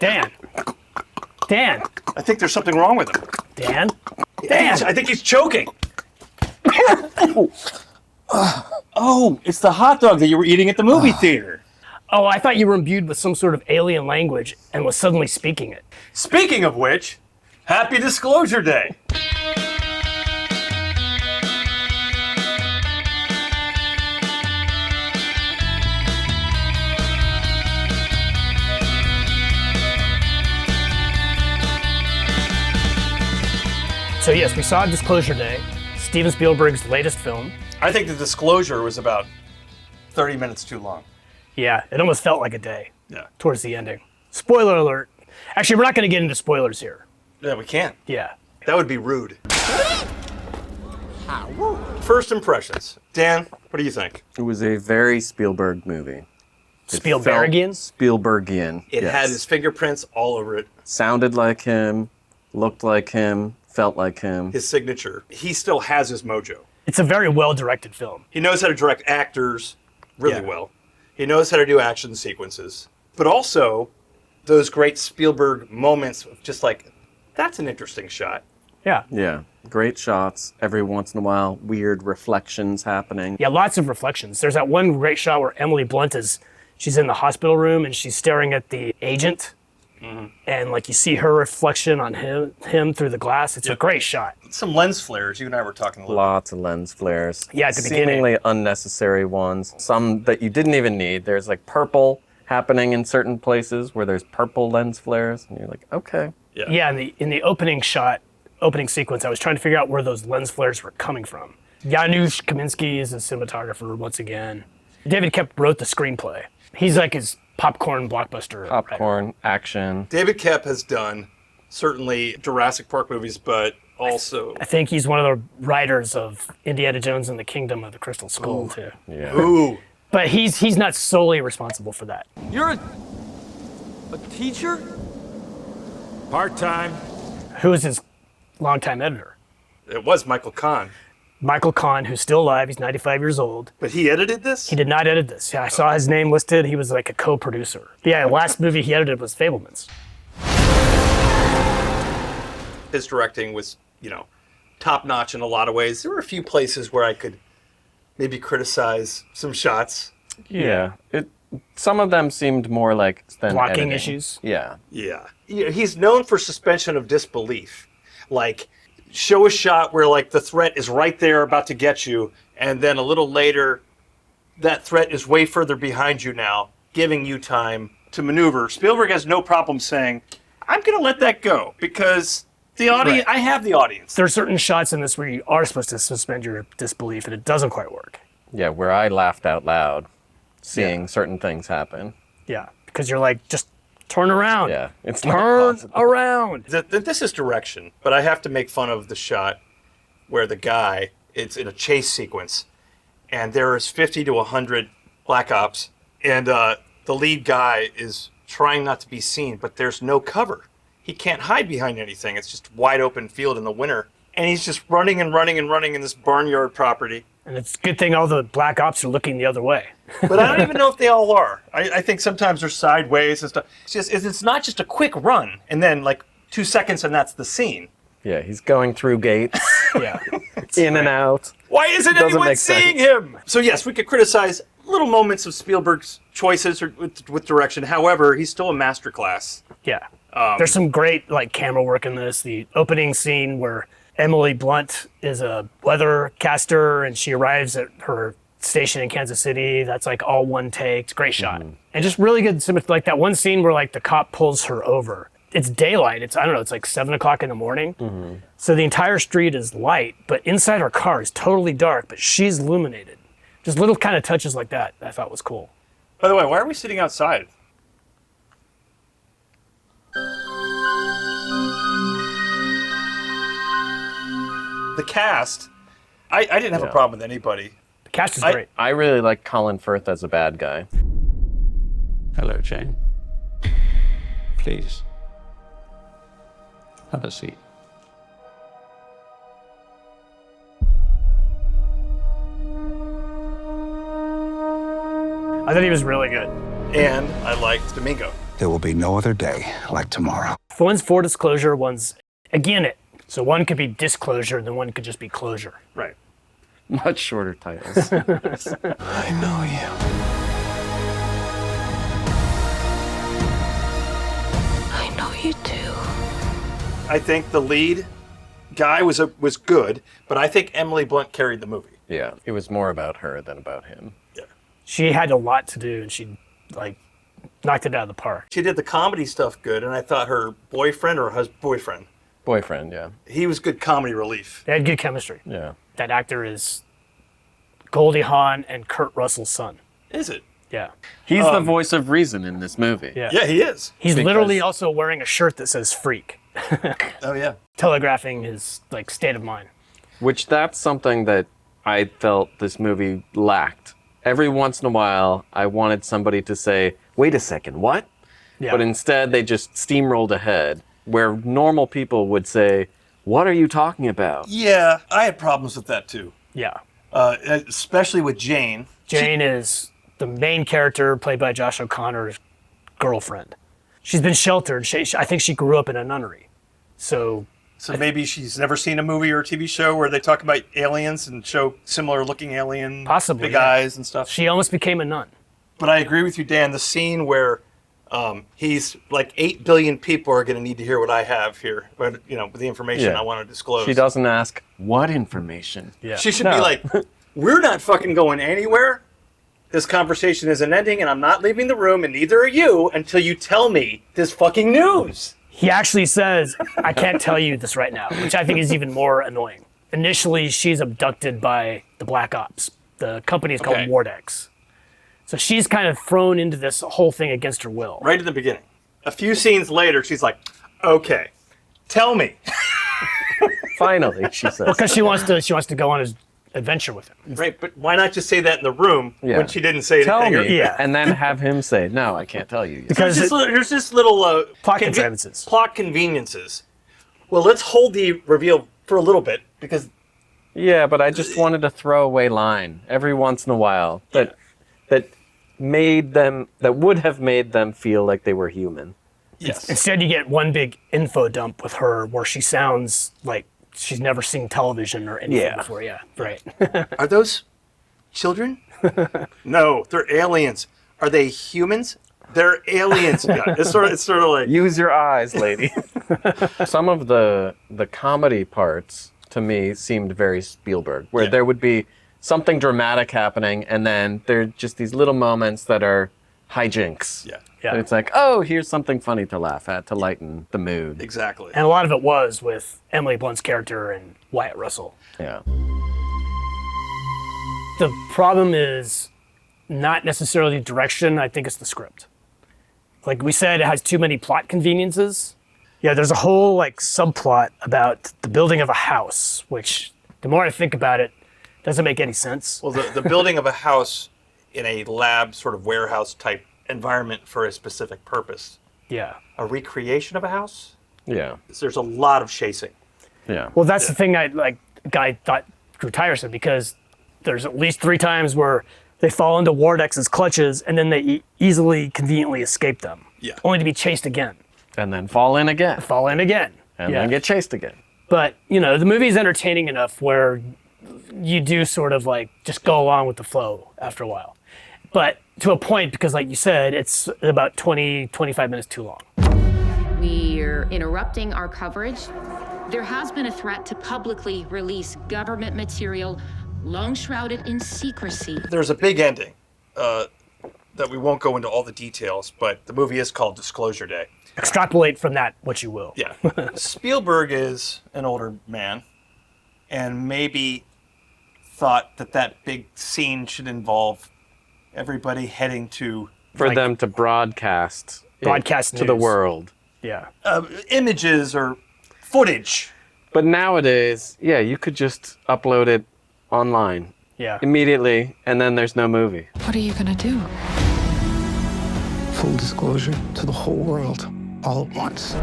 Dan. Dan. I think there's something wrong with him. Dan. Dan. I think he's choking. Oh, it's the hot dog that you were eating at the movie theater. Oh, I thought you were imbued with some sort of alien language and was suddenly speaking it. Speaking of which, Happy Disclosure Day. So yes, we saw Disclosure Day, Steven Spielberg's latest film. I think the disclosure was about 30 minutes too long. Yeah, it almost felt like a day. Yeah. Towards the ending. Spoiler alert. Actually, we're not going to get into spoilers here. Yeah, we can't. Yeah. That would be rude. First impressions. Dan, what do you think? It was a very Spielberg movie. Spielbergian? Spielbergian. It yes. had his fingerprints all over it. Sounded like him, looked like him, felt like him. His signature. He still has his mojo. It's a very well-directed film. He knows how to direct actors really well. He knows how to do action sequences. But also, those great Spielberg moments of just like, that's an interesting shot. Yeah. Yeah. Great shots. Every once in a while, weird reflections happening. Yeah, lots of reflections. There's that one great shot where Emily Blunt she's in the hospital room and she's staring at the agent. Mm-hmm. And like you see her reflection on him through the glass. It's a great shot. Some lens flares. You and I were talking a little. Lots of lens flares. Yeah, at the beginning. Seemingly unnecessary ones. Some that you didn't even need. There's like purple happening in certain places where there's purple lens flares. And you're like, okay. Yeah, in the opening sequence, I was trying to figure out where those lens flares were coming from. Janusz Kaminski is a cinematographer once again. David Koepp wrote the screenplay. He's like his popcorn blockbuster. Popcorn, action. David Koepp has done certainly Jurassic Park movies, but also... I think he's one of the writers of Indiana Jones and the Kingdom of the Crystal Skull, too. Yeah. Ooh. But he's not solely responsible for that. You're a teacher? Part-time. Who is his longtime editor? It was Michael Kahn. Michael Kahn, who's still alive. He's 95 years old. But he edited this? He did not edit this. Yeah, I saw his name listed. He was like a co-producer. Yeah, the last movie he edited was Fablemans. His directing was, top-notch in a lot of ways. There were a few places where I could maybe criticize some shots. Yeah. Some of them seemed more like blocking editing. issues. Yeah. Yeah. He's known for suspension of disbelief. Like, show a shot where like the threat is right there about to get you, and then a little later, that threat is way further behind you now, giving you time to maneuver. Spielberg has no problem saying, I'm going to let that go because the audience, I have the audience. There are certain shots in this where you are supposed to suspend your disbelief, and it doesn't quite work. Yeah, where I laughed out loud seeing certain things happen. Yeah, because you're like, just turn around. Yeah, it's turn around. This is direction, but I have to make fun of the shot where the guy, it's in a chase sequence, and there is 50 to 100 Black Ops, and the lead guy is trying not to be seen, but there's no cover. He can't hide behind anything. It's just wide open field in the winter, and he's just running and running and running in this barnyard property. And it's a good thing all the Black Ops are looking the other way. But I don't even know if they all are. I think sometimes they're sideways and stuff. It's not just a quick run, and then like 2 seconds and that's the scene. Yeah, he's going through gates, Yeah. in and out. Why isn't Doesn't anyone make seeing sense. him? So yes, we could criticize little moments of Spielberg's choices with direction. However, he's still a masterclass. Yeah. There's some great like camera work in this. The opening scene where Emily Blunt is a weathercaster and she arrives at her station in Kansas City. That's like all one take. It's a great shot. And just really good, like that one scene where like the cop pulls her over. It's daylight. It's like 7 o'clock in the morning. So the entire street is light, but inside her car is totally dark, but she's illuminated. Just little kind of touches like that I thought was cool. By the way, why are we sitting outside? The cast, I didn't have a problem with anybody. The cast is great. I really like Colin Firth as a bad guy. Hello, Jane. Please. Have a seat. I thought he was really good. And I liked Domingo. There will be no other day like tomorrow. One's for disclosure, one's again it. So one could be disclosure, and then one could just be closure. Right. Much shorter titles. I know you. I know you do. I think the lead guy was good, but I think Emily Blunt carried the movie. Yeah, it was more about her than about him. Yeah. She had a lot to do, and she knocked it out of the park. She did the comedy stuff good, and I thought her boyfriend or Boyfriend, yeah. he was good comedy relief. They had good chemistry. Yeah. That actor is Goldie Hawn and Kurt Russell's son. Is it? Yeah. He's the voice of reason in this movie. Yeah. Yeah, he is. He's Because- literally also wearing a shirt that says freak, Oh yeah. telegraphing his state of mind. Which that's something that I felt this movie lacked. Every once in a while, I wanted somebody to say, wait a second, what? Yeah. But instead, they just steamrolled ahead, where normal people would say, what are you talking about? Yeah, I had problems with that too. Yeah. Especially with Jane. Jane is the main character played by Josh O'Connor's girlfriend. She's been sheltered. I think she grew up in a nunnery. So Maybe she's never seen a movie or a TV show where they talk about aliens and show similar looking alien Possibly, big yeah. eyes and stuff. she almost became a nun. But I agree with you, Dan. The scene where he's like 8 billion people are going to need to hear what I have here, but with the information Yeah. I want to disclose. She doesn't ask, what information? Yeah. She should No. be like, we're not fucking going anywhere. This conversation isn't ending, and I'm not leaving the room, and neither are you until you tell me this fucking news. He actually says, I can't tell you this right now, which I think is even more annoying. Initially, she's abducted by the Black Ops. The company is called Okay. Wardex. So she's kind of thrown into this whole thing against her will. Right at the beginning. A few scenes later, she's like, okay, tell me. Finally, she says. Because she wants to go on his adventure with him. Right, but why not just say that in the room Yeah. when she didn't say Tell anything? me. Yeah. And then have him say, no, I can't tell you yet. Because There's just little Plot contrivances. Plot conveniences. Well, let's hold the reveal for a little bit because Yeah, but I just wanted a throwaway line every once in a while that would have made them feel like they were human. yes, instead you get one big info dump with her where she sounds like she's never seen television or anything Yeah. before. Yeah, right. are those children? No, they're aliens. Are they humans? They're aliens. Yeah, it's sort of like Use your eyes, lady. Some of the comedy parts to me seemed very Spielberg, where Yeah. there would be something dramatic happening, and then there are just these little moments that are hijinks. yeah, Yeah. And it's like, oh, here's something funny to laugh at to lighten the mood. exactly. And a lot of it was with Emily Blunt's character and Wyatt Russell. Yeah. The problem is not necessarily direction. I think it's the script. Like we said, it has too many plot conveniences. Yeah, there's a whole subplot about the building of a house, which the more I think about it, doesn't make any sense. Well, the building of a house in a lab sort of warehouse type environment for a specific purpose. Yeah. A recreation of a house? Yeah. There's a lot of chasing. Yeah. Well, that's the thing guy thought grew tiresome because there's at least 3 times where they fall into Wardex's clutches and then they easily, conveniently escape them. Yeah. Only to be chased again. And then fall in again. Fall in again. And Yeah. then get chased again. But, the movie's entertaining enough where you do sort of just go along with the flow after a while. But to a point, because like you said, it's about 20, 25 minutes too long. We're interrupting our coverage. There has been a threat to publicly release government material long shrouded in secrecy. There's a big ending that we won't go into all the details, but the movie is called Disclosure Day. Extrapolate from that what you will. Yeah. Spielberg is an older man and maybe thought that big scene should involve everybody heading to For them to broadcast Broadcast it to the news. world. Yeah. images or footage. But nowadays, yeah, you could just upload it online Yeah. immediately, and then there's no movie. What are you gonna do? Full disclosure to the whole world, all at once.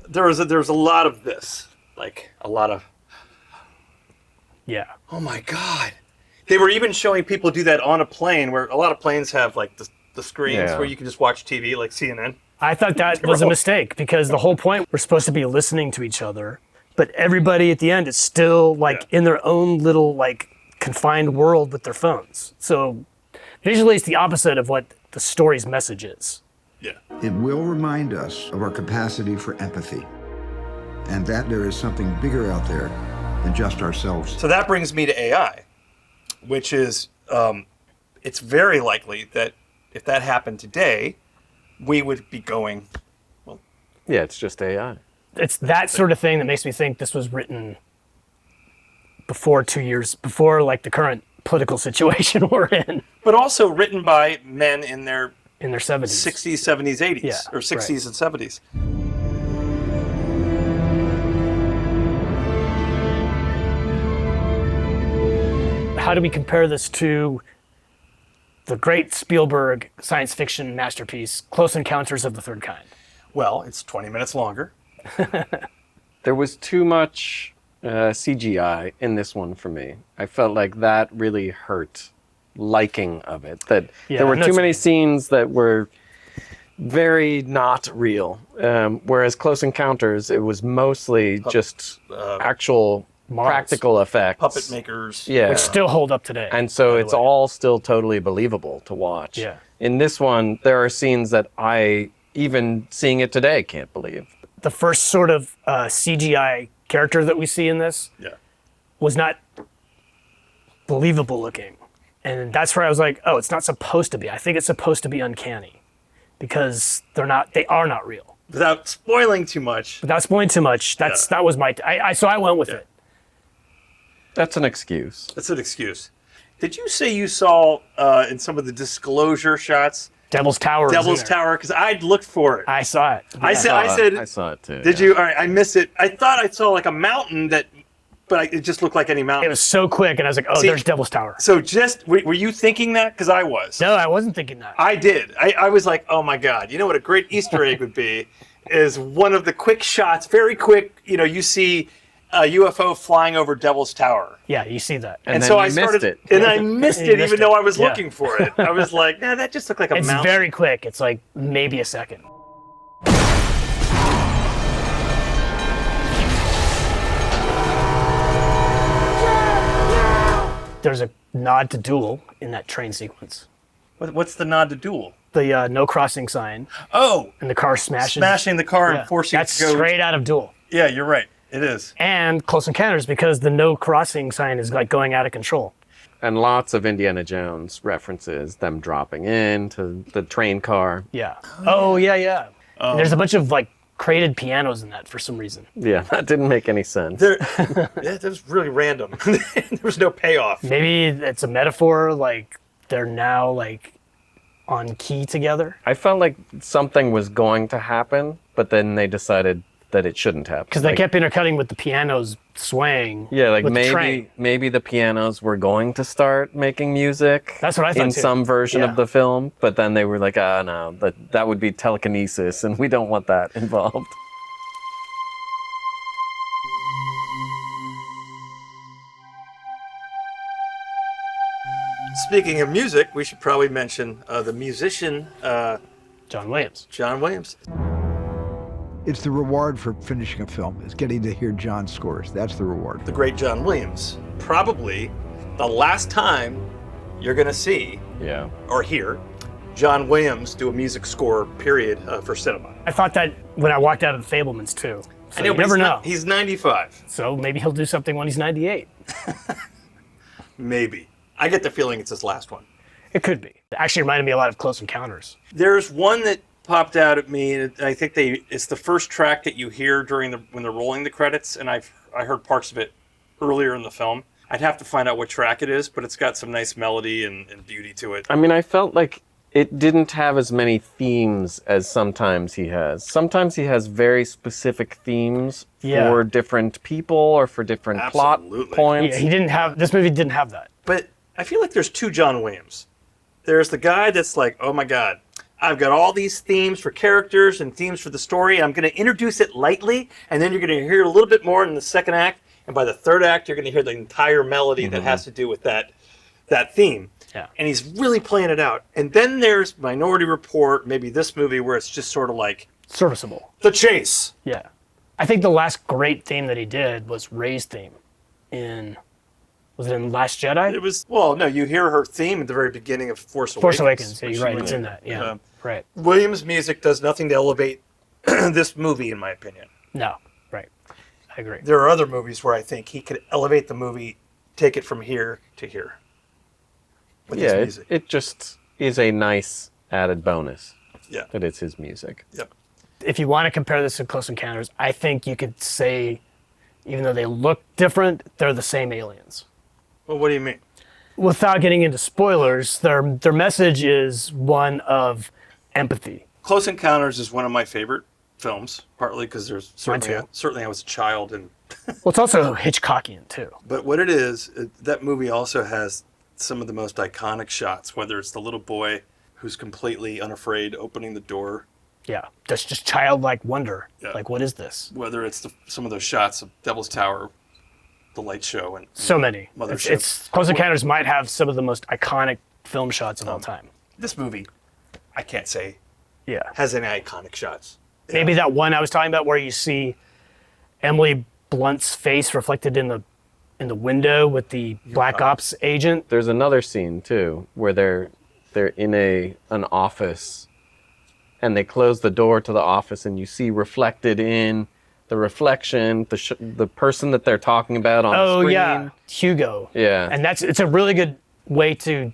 There's a lot of this, a lot of, Yeah. oh my God. They were even showing people do that on a plane where a lot of planes have the screens Yeah. where you can just watch TV like CNN. I thought that was a mistake because the whole point, we're supposed to be listening to each other, but everybody at the end is still like in their own little like confined world with their phones. So visually it's the opposite of what the story's message is. Yeah. It will remind us of our capacity for empathy and that there is something bigger out there than just ourselves. So that brings me to AI, which is, it's very likely that if that happened today, we would be going, well, Yeah, it's just AI. It's that sort of thing that makes me think this was written before 2 years, before like the current political situation we're in. but also written by men in their In their 70s. 60s, 70s, 80s, Yeah, or 60s right. and 70s. How do we compare this to the great Spielberg science fiction masterpiece, Close Encounters of the Third Kind? Well, it's 20 minutes longer. There was too much CGI in this one for me. I felt like that really hurt liking of it. That Yeah, there were I know too what you many mean. scenes that were very not real. Whereas Close Encounters, it was mostly just actual Models. practical effects. Puppet makers. Yeah. Which still hold up today. And so by the it's way. all still totally believable to watch. Yeah. In this one, there are scenes that I, even seeing it today, can't believe. The first sort of CGI character that we see in this Yeah. was not believable looking. And that's where I was like, oh, it's not supposed to be. I think it's supposed to be uncanny because they are not real. Without spoiling too much. Without spoiling too much, that was my, so I went with it. That's an excuse. That's an excuse. Did you say you saw in some of the disclosure shots Devil's Tower. is in Devil's there. Tower? Because I'd looked for it. I saw it. I said, I saw it too. did you? All right, I missed it. I thought I saw like a mountain but it just looked like any mountain. It was so quick, and I was like, oh, See, there's Devil's Tower. So were you thinking that? Because I was. No, I wasn't thinking that. I did. I was like, oh my God, you know what a great Easter egg would be is one of the quick shots, very quick, you see a UFO flying over Devil's Tower. Yeah, you see that. And then so you I missed started, it. and I missed You it missed even though it. I was Yeah. looking for it. I was like, nah, that just looked like a It's mountain. very quick. It's like maybe a second. There's a nod to Duel in that train sequence. What's the nod to Duel? The no crossing sign Oh, and the car smashes. smashing the car Yeah, and forcing that's it to go. straight out of Duel. Yeah, you're right. It is. And Close Encounters because the no crossing sign is like going out of control. And lots of Indiana Jones references, them dropping into the train car. Yeah. Oh, yeah. And there's a bunch of like crated pianos in that for some reason. Yeah, that didn't make any sense. Yeah, that was really random. There was no payoff. Maybe it's a metaphor, like they're now like on key together. I felt like something was going to happen, but then they decided that it shouldn't happen. Because they kept intercutting with the pianos swaying. Yeah, like with the train. maybe the pianos were going to start making music. That's what I thought in too. some version Yeah. of the film, but then they were like, no, that would be telekinesis, and we don't want that involved. Speaking of music, we should probably mention the musician John Williams. John Williams. It's the reward for finishing a film, is getting to hear John's scores. That's the reward. The great John Williams. Probably the last time you're going to see Yeah. or hear John Williams do a music score, period, for cinema. I thought that when I walked out of The Fablemans too. So I know, you but never know. He's 95. So maybe he'll do something when he's 98. Maybe. I get the feeling it's his last one. It could be. It actually reminded me a lot of Close Encounters. There's one that popped out at me, and I think it's the first track that you hear when they're rolling the credits, and I heard parts of it earlier in the film. I'd have to find out what track it is, but it's got some nice melody and beauty to it. I mean, I felt like it didn't have as many themes as sometimes he has. Sometimes he has very specific themes Yeah. for different people or for different plot Absolutely. points. Yeah, this movie didn't have that. But I feel like there's two John Williams. There's the guy that's like, oh my God, I've got all these themes for characters and themes for the story. I'm going to introduce it lightly, and then you're going to hear a little bit more in the second act. And by the third act, you're going to hear the entire melody that has to do with that theme. Yeah. And he's really playing it out. And then there's Minority Report, maybe this movie where it's just sort of like Serviceable. the chase. Yeah. I think the last great theme that he did was Rey's theme was it in Last Jedi? It was, well, no, you hear her theme at the very beginning of Force Awakens. Force Awakens. Yeah, which you're right. she It's made. in that. Yeah. Right. Williams' music does nothing to elevate this movie, in my opinion. No. Right. I agree. There are other movies where I think he could elevate the movie, take it from here to here. With his music. It just is a nice added bonus. Yeah. That it's his music. Yep. If you want to compare this to Close Encounters, I think you could say, even though they look different, they're the same aliens. Well, what do you mean? Without getting into spoilers, their message is one of empathy. Close Encounters is one of my favorite films, partly because there's Mine certainly I was a child, and Well, it's also Hitchcockian too. but what it is, that movie also has some of the most iconic shots. Whether it's the little boy who's completely unafraid opening the door, Yeah, that's just childlike wonder. Yeah. Like, what is this? whether it's some of those shots of Devil's Tower, the light show, and So many. Mothership. It's Close Encounters might have some of the most iconic film shots of all time. this movie, I can't say Yeah. has any iconic shots. Maybe that one I was talking about where you see Emily Blunt's face reflected in the window with the Black Ops agent. There's another scene too where they're in an office and they close the door to the office and you see reflected in the reflection the person that they're talking about on the screen. Yeah, Hugo. Yeah. And it's a really good way to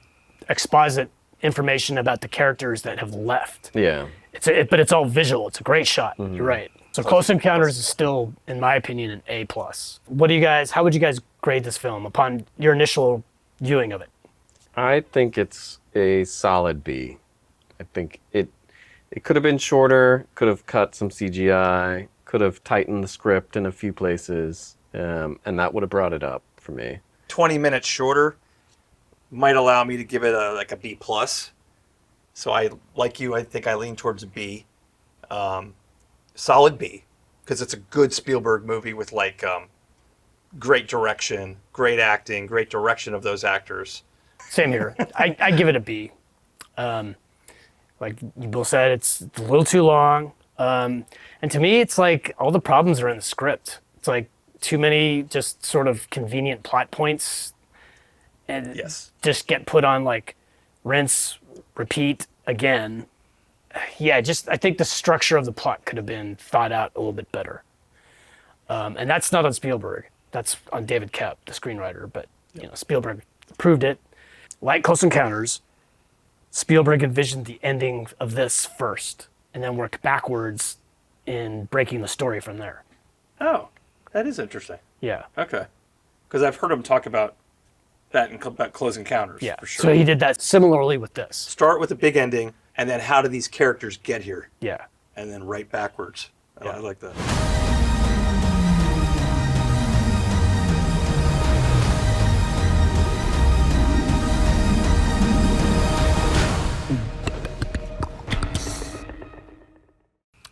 exposit information about the characters that have left. Yeah. But it's all visual. It's a great shot. You're right. So Close Encounters is still, in my opinion, an A+. How would you guys grade this film upon your initial viewing of it? I think it's a solid B. I think it could have been shorter, could have cut some CGI, could have tightened the script in a few places, and that would have brought it up for me. 20 minutes shorter might allow me to give it a B+. So I think I lean towards a B. Solid B, because it's a good Spielberg movie with great direction, great acting, great direction of those actors. Same here. I give it a B. Like you both said, it's a little too long. And to me, it's like all the problems are in the script. It's like too many just sort of convenient plot points and Yes. just get put on like rinse, repeat again. Yeah, I think the structure of the plot could have been thought out a little bit better. And that's not on Spielberg. That's on David Koepp, the screenwriter. But Spielberg approved it. Like Close Encounters, Spielberg envisioned the ending of this first, and then worked backwards in breaking the story from there. Oh, that is interesting. Yeah. Okay. Because I've heard him talk about that about Close Encounters, Yeah. for sure. So he did that similarly with this. Start with a big ending, and then how do these characters get here? Yeah. And then right backwards. Yeah. I like that.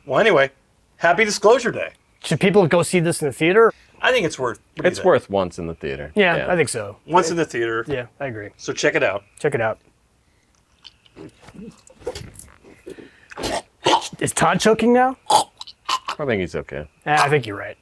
Well, anyway, happy Disclosure Day. Should people go see this in the theater? I think it's worth. what do you It's think? worth once in the theater. Yeah, I think so. Once in the theater. Yeah, I agree. So check it out. Check it out. Is Todd choking now? I think he's okay. I think you're right.